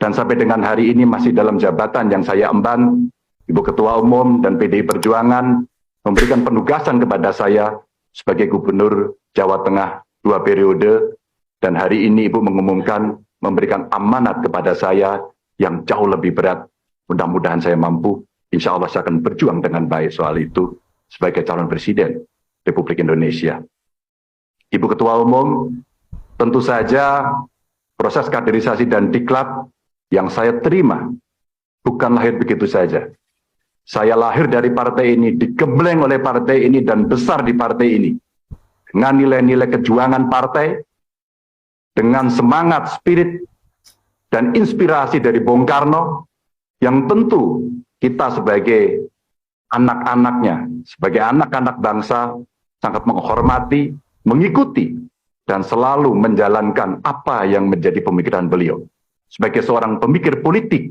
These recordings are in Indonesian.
dan sampai dengan hari ini masih dalam jabatan yang saya emban, Ibu Ketua Umum dan PDI Perjuangan memberikan penugasan kepada saya sebagai Gubernur Jawa Tengah 2 periode, dan hari ini Ibu mengumumkan memberikan amanat kepada saya yang jauh lebih berat. Mudah-mudahan saya mampu, insya Allah saya akan berjuang dengan baik soal itu sebagai calon Presiden Republik Indonesia. Ibu Ketua Umum, tentu saja proses kaderisasi dan diklat yang saya terima bukan lahir begitu saja. Saya lahir dari partai ini, digembleng oleh partai ini, dan besar di partai ini. Dengan nilai-nilai kejuangan partai, dengan semangat, spirit, dan inspirasi dari Bung Karno, yang tentu kita sebagai anak-anaknya, sebagai anak-anak bangsa, sangat menghormati, mengikuti, dan selalu menjalankan apa yang menjadi pemikiran beliau. Sebagai seorang pemikir politik,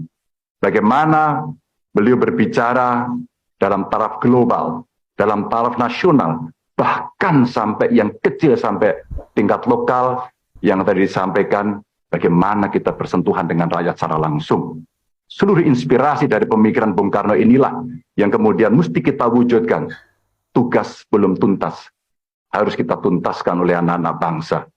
bagaimana beliau berbicara dalam taraf global, dalam taraf nasional, bahkan sampai yang kecil, sampai tingkat lokal, yang tadi disampaikan, bagaimana kita bersentuhan dengan rakyat secara langsung. Seluruh inspirasi dari pemikiran Bung Karno inilah yang kemudian mesti kita wujudkan. Tugas belum tuntas, harus kita tuntaskan oleh anak-anak bangsa.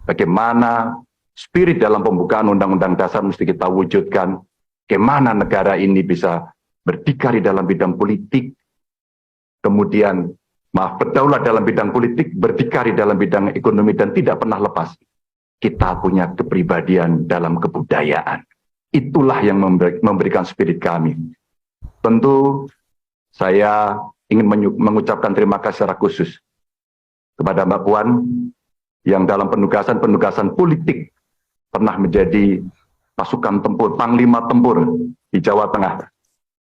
Bagaimana spirit dalam pembukaan Undang-Undang Dasar mesti kita wujudkan. Bagaimana negara ini bisa berdikari dalam bidang politik, kemudian berdaulat dalam bidang politik, berdikari dalam bidang ekonomi, dan tidak pernah lepas. Kita punya kepribadian dalam kebudayaan. Itulah yang memberikan spirit kami. Tentu saya ingin mengucapkan terima kasih secara khusus kepada Mbak Puan yang dalam penugasan-penugasan politik pernah menjadi pasukan tempur, panglima tempur di Jawa Tengah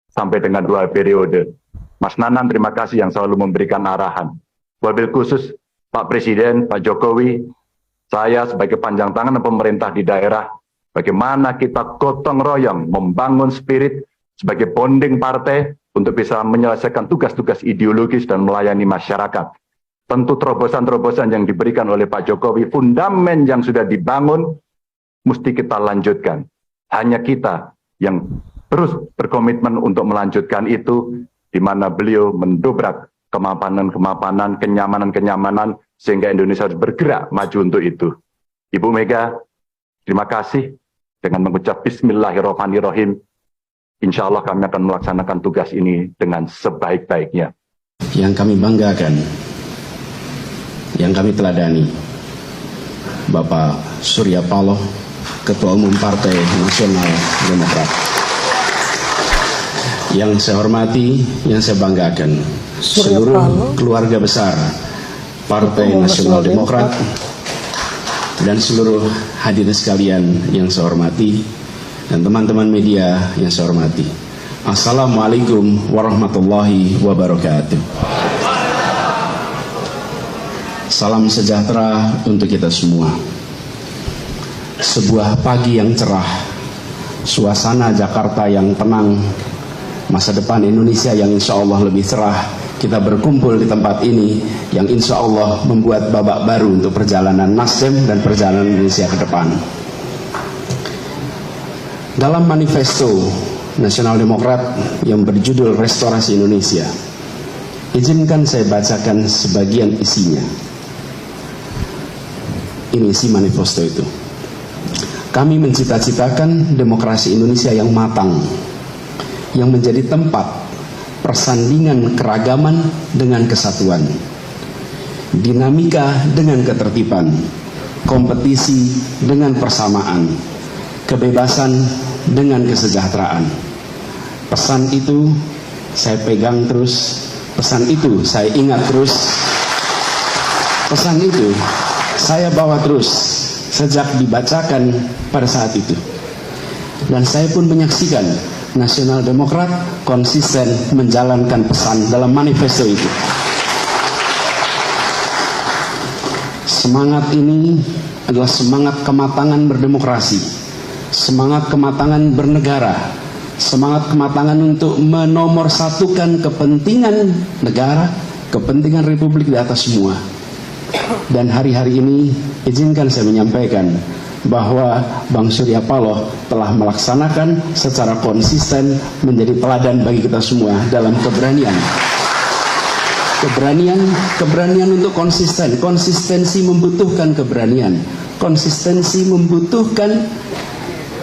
sampai dengan 2 periode. Mas Nanan, terima kasih yang selalu memberikan arahan. Wabil khusus Pak Presiden, Pak Jokowi, saya sebagai panjang tangan pemerintah di daerah, bagaimana kita gotong royong membangun spirit sebagai bonding partai untuk bisa menyelesaikan tugas-tugas ideologis dan melayani masyarakat. Tentu terobosan-terobosan yang diberikan oleh Pak Jokowi, fundamen yang sudah dibangun, mesti kita lanjutkan. Hanya kita yang terus berkomitmen untuk melanjutkan itu, di mana beliau mendobrak kemapanan-kemapanan, kenyamanan-kenyamanan, sehingga Indonesia harus bergerak maju untuk itu. Ibu Mega, terima kasih. Dengan mengucap Bismillahirrahmanirrahim, insya Allah kami akan melaksanakan tugas ini dengan sebaik-baiknya. Yang kami banggakan, yang kami teladani, Bapak Surya Paloh, Ketua Umum Partai Nasional Demokrat. Yang saya hormati, yang saya banggakan, seluruh keluarga besar Partai Nasional Demokrat, dan seluruh hadirin sekalian yang saya hormati, dan teman-teman media yang saya hormati. Assalamualaikum warahmatullahi wabarakatuh. Salam sejahtera untuk kita semua. Sebuah pagi yang cerah, suasana Jakarta yang tenang, masa depan Indonesia yang insya Allah lebih cerah. Kita berkumpul di tempat ini yang insya Allah membuat babak baru untuk perjalanan Nasdem dan perjalanan Indonesia ke depan. Dalam manifesto Nasional Demokrat yang berjudul Restorasi Indonesia, izinkan saya bacakan sebagian isinya. Ini isi manifesto itu. Kami mencita-citakan demokrasi Indonesia yang matang, yang menjadi tempat persandingan keragaman dengan kesatuan, dinamika dengan ketertiban, kompetisi dengan persamaan, kebebasan dengan kesejahteraan. Pesan itu saya pegang terus, pesan itu saya ingat terus, pesan itu saya bawa terus sejak dibacakan pada saat itu. Dan saya pun menyaksikan Nasional Demokrat konsisten menjalankan pesan dalam manifesto itu. Semangat ini adalah semangat kematangan berdemokrasi, semangat kematangan bernegara, semangat kematangan untuk menomorsatukan kepentingan negara, kepentingan Republik di atas semua. Dan hari-hari ini izinkan saya menyampaikan bahwa Bang Surya Paloh telah melaksanakan secara konsisten menjadi teladan bagi kita semua dalam keberanian. Keberanian untuk konsisten. Konsistensi membutuhkan keberanian. Konsistensi membutuhkan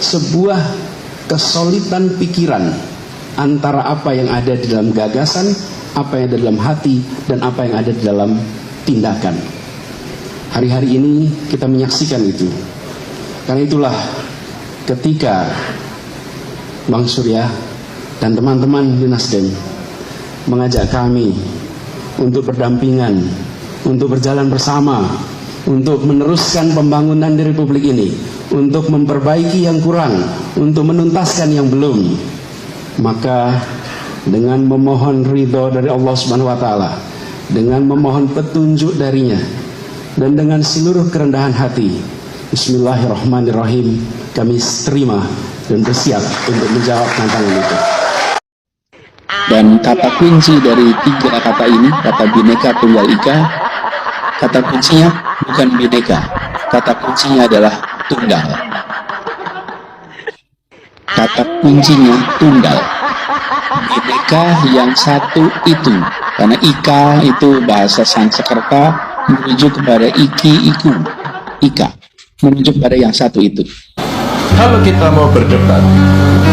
sebuah kesolidan pikiran antara apa yang ada di dalam gagasan, apa yang ada di dalam hati, dan apa yang ada di dalam tindakan. Hari-hari ini kita menyaksikan itu. Karena itulah ketika Bang Surya dan teman-teman di Nasdem mengajak kami untuk berdampingan, untuk berjalan bersama, untuk meneruskan pembangunan di Republik ini, untuk memperbaiki yang kurang, untuk menuntaskan yang belum, maka dengan memohon ridho dari Allah Subhanahu wa Ta'ala, dengan memohon petunjuk darinya, dan dengan seluruh kerendahan hati, Bismillahirrahmanirrahim, kami terima dan bersiap untuk menjawab tantangan itu. Dan kata kunci dari 3 kata ini, kata Bhinneka Tunggal Ika, kata kuncinya bukan bineka, kata kuncinya adalah tunggal. Kata kuncinya tunggal. Bineka yang satu itu, karena Ika itu bahasa Sanskerta merujuk kepada iki, iku, Ika, merujuk pada yang satu itu. Kalau kita mau berdebat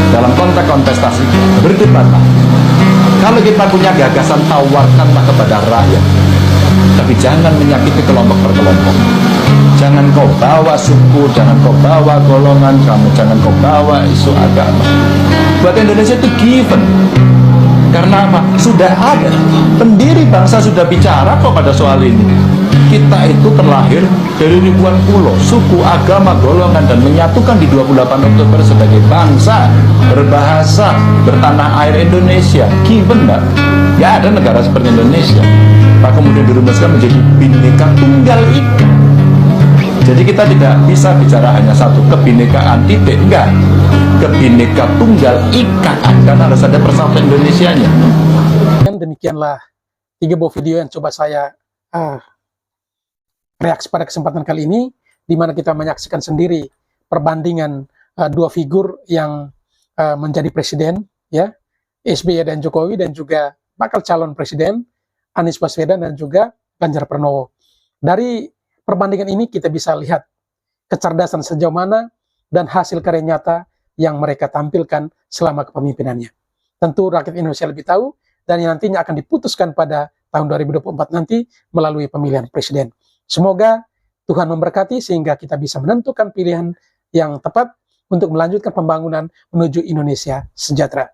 dalam konteks kontestasi, berdebatlah. Kalau kita punya gagasan, tawarkanlah kepada rakyat. Tapi jangan menyakiti kelompok per kelompok. Jangan kau bawa suku, jangan kau bawa golongan kamu, jangan kau bawa isu agama. Buat Indonesia itu given. Karena apa? Sudah ada. Pendiri bangsa sudah bicara kok pada soal ini. Kita itu terlahir dari ribuan pulau, suku, agama, golongan, dan menyatukan di 28 Oktober sebagai bangsa, berbahasa, bertanah air Indonesia. Given, Mbak. Nggak ada negara seperti Indonesia. Pak kemudian dirumuskan menjadi Bhinneka Tunggal Ika. Jadi kita tidak bisa bicara hanya satu kebinekaan titik, enggak. Kebineka Tunggal Ika, karena harus ada persatuan Indonesianya. Dan demikianlah 3 buah video yang coba saya reaksi pada kesempatan kali ini, di mana kita menyaksikan sendiri perbandingan 2 figur yang menjadi presiden, ya, SBY dan Jokowi, dan juga bakal calon presiden Anies Baswedan dan juga Ganjar Pranowo. Dari perbandingan ini kita bisa lihat kecerdasan sejauh mana dan hasil karya nyata yang mereka tampilkan selama kepemimpinannya. Tentu rakyat Indonesia lebih tahu, dan yang nantinya akan diputuskan pada tahun 2024 nanti melalui pemilihan presiden. Semoga Tuhan memberkati sehingga kita bisa menentukan pilihan yang tepat untuk melanjutkan pembangunan menuju Indonesia sejahtera.